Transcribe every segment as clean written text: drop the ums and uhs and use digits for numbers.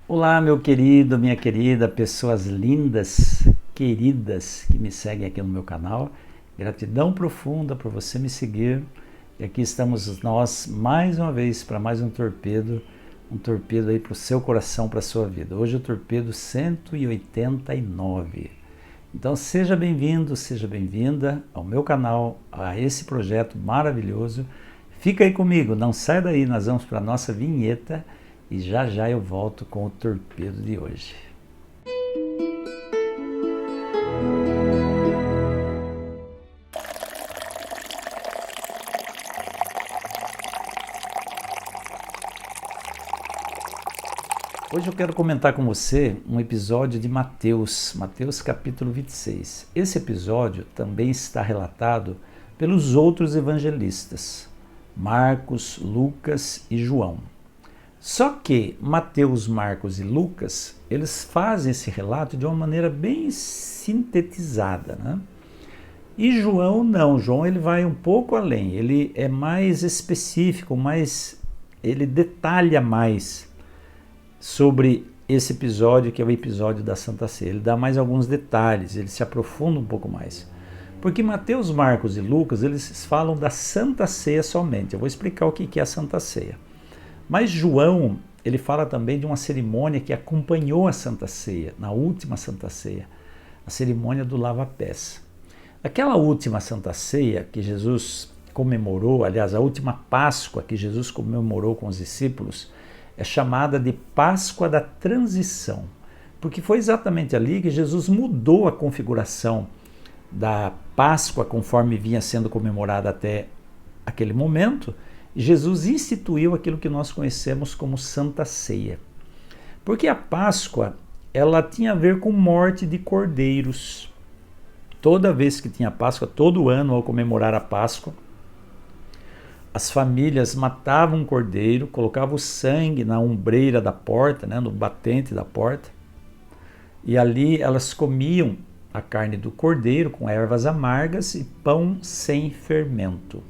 Olá, meu querido, minha querida, pessoas lindas, queridas que me seguem aqui no meu canal. Gratidão profunda por você me seguir. E aqui estamos nós mais uma vez para mais um torpedo aí para o seu coração, para a sua vida. Hoje o torpedo 189. Então seja bem-vindo, seja bem-vinda ao meu canal, a esse projeto maravilhoso. Fica aí comigo, não sai daí, nós vamos para a nossa vinheta. E já já eu volto com o torpedo de hoje. Hoje eu quero comentar com você um episódio de Mateus capítulo 26. Esse episódio também está relatado pelos outros evangelistas, Marcos, Lucas e João. Só que Mateus, Marcos e Lucas, eles fazem esse relato de uma maneira bem sintetizada, né? E João não, João ele vai um pouco além, ele é mais específico, ele detalha mais sobre esse episódio que é o episódio da Santa Ceia. Ele dá mais alguns detalhes, ele se aprofunda um pouco mais. Porque Mateus, Marcos e Lucas, eles falam da Santa Ceia somente. Eu vou explicar o que é a Santa Ceia. Mas João, ele fala também de uma cerimônia que acompanhou a Santa Ceia, na última Santa Ceia, a cerimônia do lava-pés. Aquela última Santa Ceia que Jesus comemorou, aliás, a última Páscoa que Jesus comemorou com os discípulos, é chamada de Páscoa da Transição, porque foi exatamente ali que Jesus mudou a configuração da Páscoa conforme vinha sendo comemorada até aquele momento. Jesus instituiu aquilo que nós conhecemos como Santa Ceia. Porque a Páscoa, ela tinha a ver com morte de cordeiros. Toda vez que tinha Páscoa, todo ano ao comemorar a Páscoa, as famílias matavam um cordeiro, colocavam o sangue na ombreira da porta, no batente da porta, e ali elas comiam a carne do cordeiro com ervas amargas e pão sem fermento.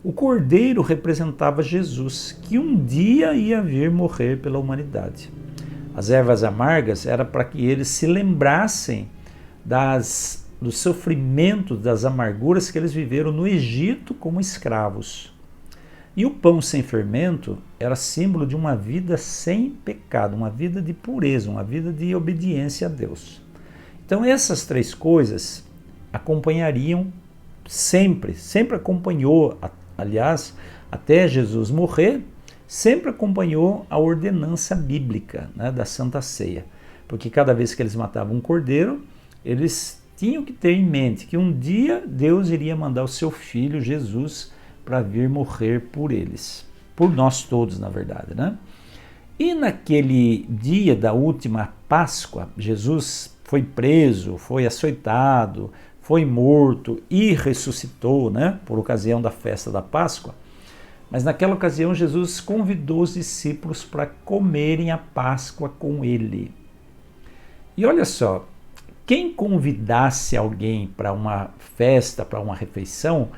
O cordeiro representava Jesus, que um dia ia vir morrer pela humanidade. As ervas amargas era para que eles se lembrassem dos sofrimentos, das amarguras que eles viveram no Egito como escravos. E o pão sem fermento era símbolo de uma vida sem pecado, uma vida de pureza, uma vida de obediência a Deus. Então essas três coisas acompanhariam sempre acompanhou, aliás, até Jesus morrer, sempre acompanhou a ordenança bíblica, da Santa Ceia. Porque cada vez que eles matavam um cordeiro, eles tinham que ter em mente que um dia Deus iria mandar o seu filho, Jesus, para vir morrer por eles. Por nós todos, na verdade, E naquele dia da última Páscoa, Jesus foi preso, foi açoitado, foi morto e ressuscitou, por ocasião da festa da Páscoa. Mas naquela ocasião Jesus convidou os discípulos para comerem a Páscoa com ele. E olha só, quem convidasse alguém para uma festa, para uma refeição,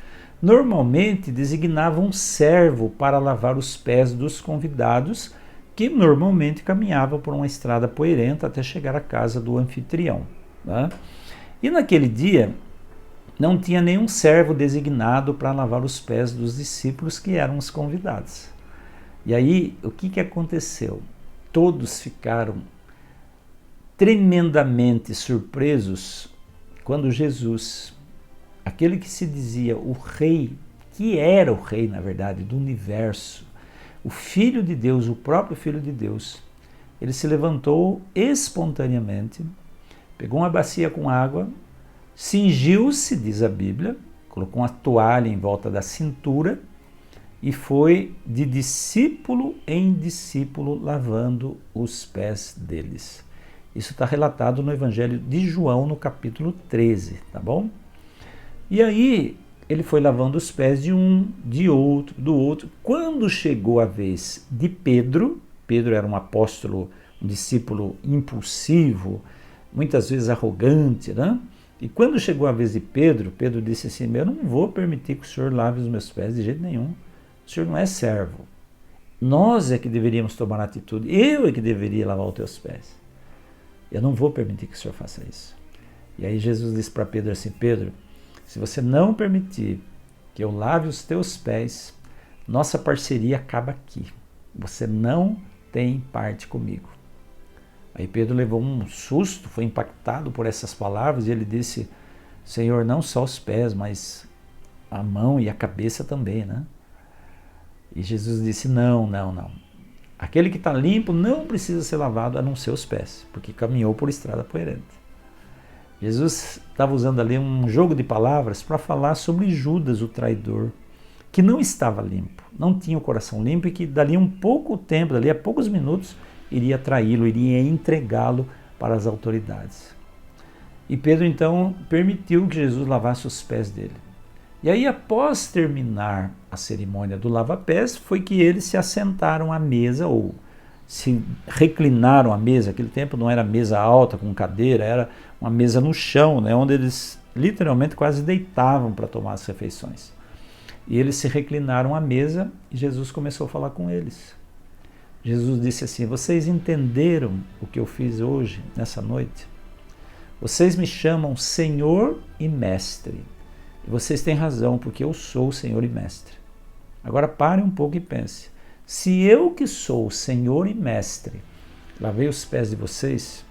normalmente designava um servo para lavar os pés dos convidados, que normalmente caminhavam por uma estrada poeirenta até chegar à casa do anfitrião. E naquele dia não tinha nenhum servo designado para lavar os pés dos discípulos que eram os convidados. E aí, o que aconteceu? Todos ficaram tremendamente surpresos quando Jesus, aquele que se dizia o rei, que era o rei, na verdade, do universo, o Filho de Deus, o próprio Filho de Deus, ele se levantou espontaneamente, pegou uma bacia com água, cingiu-se, diz a Bíblia, colocou uma toalha em volta da cintura e foi de discípulo em discípulo lavando os pés deles. Isso está relatado no Evangelho de João, no capítulo 13, tá bom? E aí ele foi lavando os pés de um, de outro, do outro. Quando chegou a vez de Pedro, Pedro era um apóstolo, um discípulo impulsivo, muitas vezes arrogante, E quando chegou a vez de Pedro, Pedro disse assim: eu não vou permitir que o senhor lave os meus pés de jeito nenhum. O senhor não é servo. Nós é que deveríamos tomar atitude. Eu é que deveria lavar os teus pés. Eu não vou permitir que o Senhor faça isso. E aí Jesus disse para Pedro assim: Pedro, se você não permitir que eu lave os teus pés, nossa parceria acaba aqui. Você não tem parte comigo. Aí Pedro levou um susto, foi impactado por essas palavras e ele disse: Senhor, não só os pés, mas a mão e a cabeça também, né? E Jesus disse: não. Aquele que está limpo não precisa ser lavado a não ser os pés, porque caminhou por estrada poeirente. Jesus estava usando ali um jogo de palavras para falar sobre Judas, o traidor, que não estava limpo, não tinha o coração limpo e que dali um pouco tempo, dali a poucos minutos, iria traí-lo, iria entregá-lo para as autoridades. E Pedro então permitiu que Jesus lavasse os pés dele. E aí, após terminar a cerimônia do lava-pés, foi que eles se assentaram à mesa, ou se reclinaram à mesa. Aquele tempo não era mesa alta com cadeira, era uma mesa no chão, né, onde eles literalmente quase deitavam para tomar as refeições. E eles se reclinaram à mesa e Jesus começou a falar com eles. Jesus disse assim: vocês entenderam o que eu fiz hoje, nessa noite? Vocês me chamam Senhor e Mestre. E vocês têm razão, porque eu sou o Senhor e Mestre. Agora pare um pouco e pense. Se eu que sou o Senhor e Mestre lavei os pés de vocês,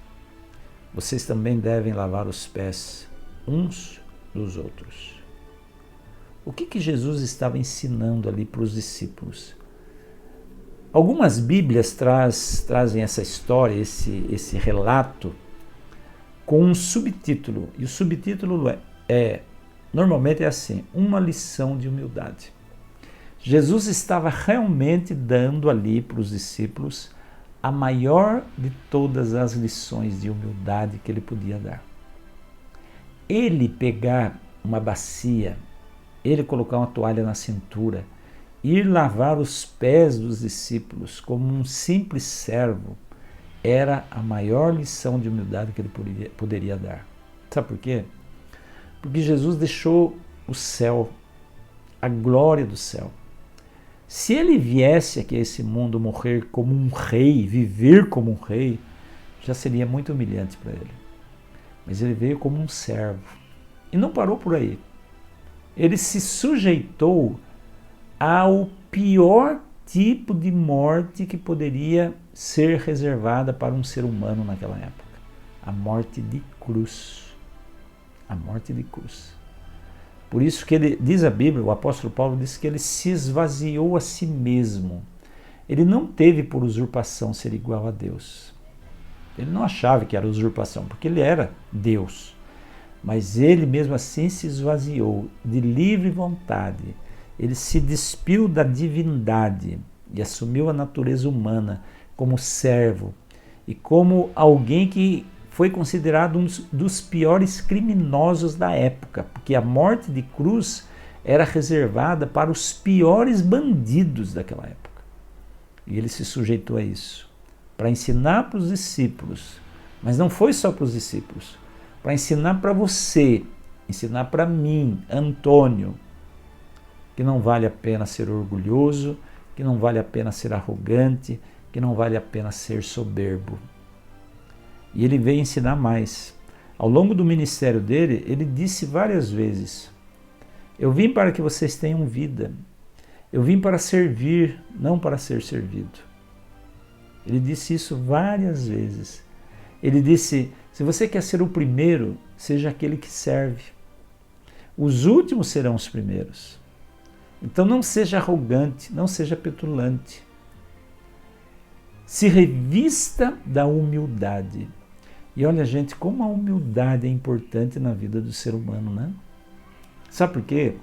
vocês também devem lavar os pés uns dos outros. O que Jesus estava ensinando ali para os discípulos? Algumas Bíblias trazem essa história, esse relato, com um subtítulo. E o subtítulo normalmente é assim: uma lição de humildade. Jesus estava realmente dando ali para os discípulos a maior de todas as lições de humildade que ele podia dar. Ele pegar uma bacia, ele colocar uma toalha na cintura, ir lavar os pés dos discípulos como um simples servo, era a maior lição de humildade que ele poderia dar. Sabe por quê? Porque Jesus deixou o céu, a glória do céu. Se ele viesse aqui a esse mundo morrer como um rei, viver como um rei, já seria muito humilhante para ele. Mas ele veio como um servo. E não parou por aí. Ele se sujeitou ao pior tipo de morte que poderia ser reservada para um ser humano naquela época. A morte de cruz. A morte de cruz. Por isso que ele, diz a Bíblia, o apóstolo Paulo diz que ele se esvaziou a si mesmo. Ele não teve por usurpação ser igual a Deus. Ele não achava que era usurpação, porque ele era Deus. Mas ele mesmo assim se esvaziou de livre vontade. Ele se despiu da divindade e assumiu a natureza humana como servo e como alguém que foi considerado um dos piores criminosos da época, porque a morte de cruz era reservada para os piores bandidos daquela época. E ele se sujeitou a isso, para ensinar para os discípulos, mas não foi só para os discípulos, para ensinar para você, ensinar para mim, Antônio, que não vale a pena ser orgulhoso, que não vale a pena ser arrogante, que não vale a pena ser soberbo. E ele veio ensinar mais. Ao longo do ministério dele, ele disse várias vezes: eu vim para que vocês tenham vida. Eu vim para servir, não para ser servido. Ele disse isso várias vezes. Ele disse: se você quer ser o primeiro, seja aquele que serve. Os últimos serão os primeiros. Então não seja arrogante, não seja petulante. Se revista da humildade. E olha, gente, como a humildade é importante na vida do ser humano, né? Sabe por quê?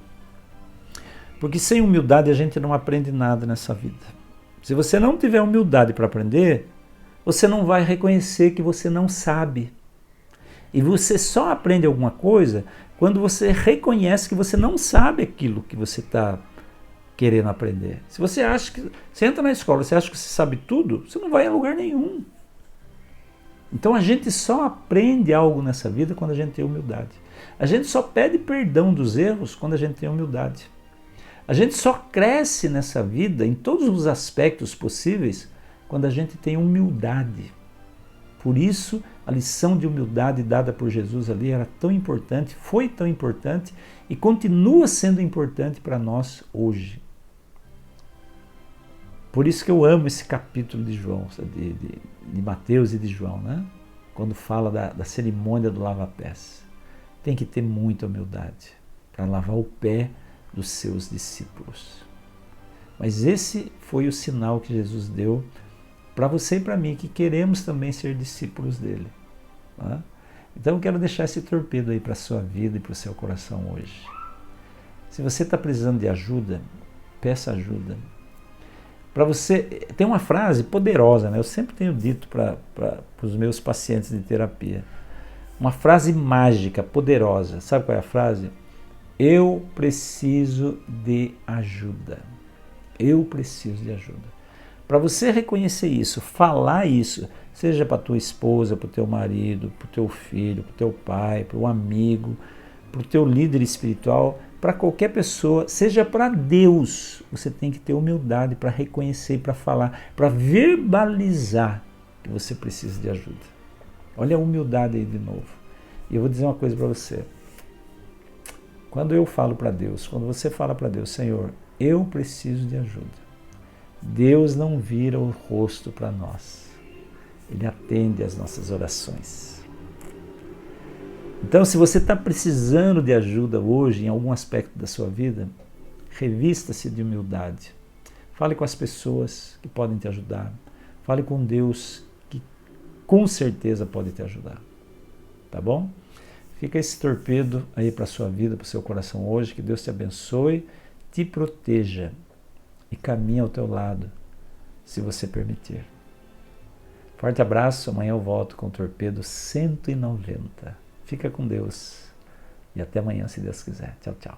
Porque sem humildade a gente não aprende nada nessa vida. Se você não tiver humildade para aprender, você não vai reconhecer que você não sabe. E você só aprende alguma coisa quando você reconhece que você não sabe aquilo que você está querendo aprender. Se você acha que... Você entra na escola, você acha que você sabe tudo, você não vai a lugar nenhum. Então a gente só aprende algo nessa vida quando a gente tem humildade. A gente só pede perdão dos erros quando a gente tem humildade. A gente só cresce nessa vida, em todos os aspectos possíveis, quando a gente tem humildade. Por isso, a lição de humildade dada por Jesus ali era tão importante, foi tão importante e continua sendo importante para nós hoje. Por isso que eu amo esse capítulo de João, de Mateus e de João, né? Quando fala da cerimônia do lava-pés. Tem que ter muita humildade para lavar o pé dos seus discípulos. Mas esse foi o sinal que Jesus deu para você e para mim, que queremos também ser discípulos dele. Tá? Então eu quero deixar esse torpedo aí para a sua vida e para o seu coração hoje. Se você está precisando de ajuda, peça ajuda. Para você, tem uma frase poderosa, né? Eu sempre tenho dito para os meus pacientes de terapia. Uma frase mágica, poderosa. Sabe qual é a frase? Eu preciso de ajuda. Eu preciso de ajuda. Para você reconhecer isso, falar isso, seja para tua esposa, para o teu marido, para o teu filho, para o teu pai, para o amigo, para o teu líder espiritual, para qualquer pessoa, seja para Deus, você tem que ter humildade para reconhecer, para falar, para verbalizar que você precisa de ajuda. Olha a humildade aí de novo. E eu vou dizer uma coisa para você. Quando eu falo para Deus, quando você fala para Deus, Senhor, eu preciso de ajuda. Deus não vira o rosto para nós. Ele atende às nossas orações. Então, se você está precisando de ajuda hoje em algum aspecto da sua vida, revista-se de humildade. Fale com as pessoas que podem te ajudar. Fale com Deus, que com certeza pode te ajudar. Tá bom? Fica esse torpedo aí para a sua vida, para o seu coração hoje. Que Deus te abençoe, te proteja e caminhe ao teu lado, se você permitir. Forte abraço, amanhã eu volto com o torpedo 190. Fica com Deus e até amanhã, se Deus quiser. Tchau, tchau.